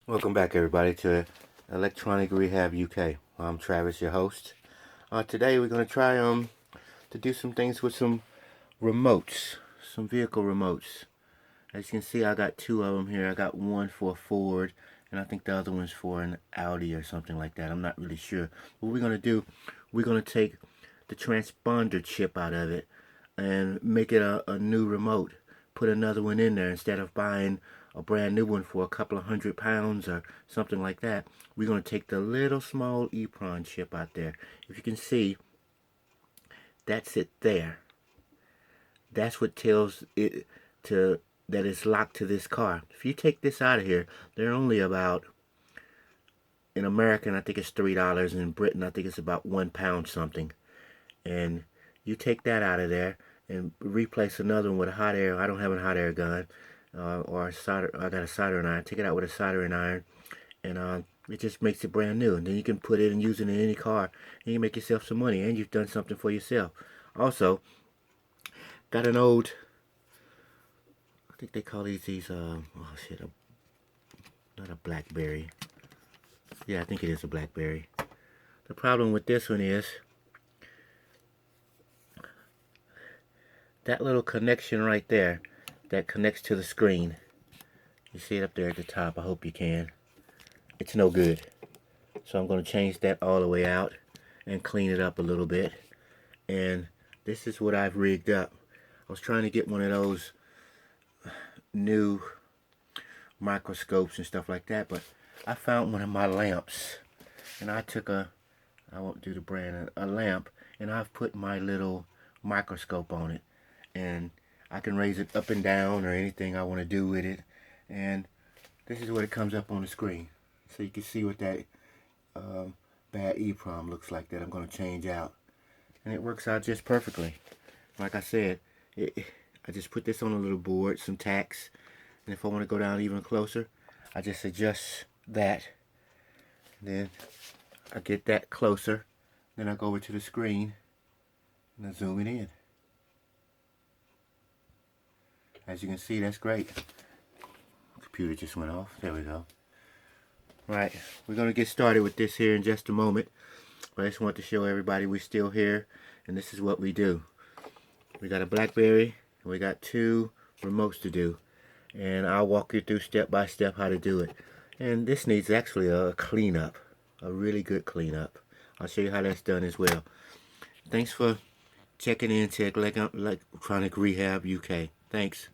Welcome back, everybody, to Electronic Rehab UK. I'm Travis, your host. Today we're going to try to do some things with some remotes, some vehicle remotes. As you can see, I got two of them here. I got one for a Ford, and I think the other one's for an Audi or something like that. I'm not really sure. What we're going to do, we're going to take the transponder chip out of it and make it a new remote. Put another one in there instead of buying a brand new one for a couple of £100 or something like that. We're going to take the little small EEPROM chip out there. If you can see, that's it there. That's what tells it that it's locked to this car. If you take this out of here, they're only about, in American I think it's $3, in Britain I think it's about £1 something. And you take that out of there and replace another one with a hot air. I don't have a hot air gun or a solder. I got a soldering iron. Take it out with a soldering iron, and it just makes it brand new. And then you can put it and use it in any car, and you make yourself some money, and you've done something for yourself. Also, got an old, I think they call these oh shit, not a BlackBerry. Yeah, I think it is a BlackBerry. The problem with this one is that little connection right there that connects to the screen. You see it up there at the top. I hope you can. It's no good. So I'm going to change that all the way out and clean it up a little bit. And this is what I've rigged up. I was trying to get one of those new microscopes and stuff like that, but I found one of my lamps, and I took I won't do the brand, a lamp, and I've put my little microscope on it, and I can raise it up and down or anything I want to do with it. And this is what it comes up on the screen, so you can see what that bad EEPROM looks like that I'm going to change out, and it works out just perfectly. Like I said, I just put this on a little board, some tacks, and if I want to go down even closer, I just adjust that. Then I get that closer, then I go over to the screen and I zoom it in. As you can see, that's great. Computer just went off. There we go. Right, we're going to get started with this here in just a moment. But I just want to show everybody we're still here, and this is what we do. We got a BlackBerry, and we got two remotes to do. And I'll walk you through step by step how to do it. And this needs actually a cleanup, a really good cleanup. I'll show you how that's done as well. Thanks for checking in to Electronic Rehab UK. Thanks.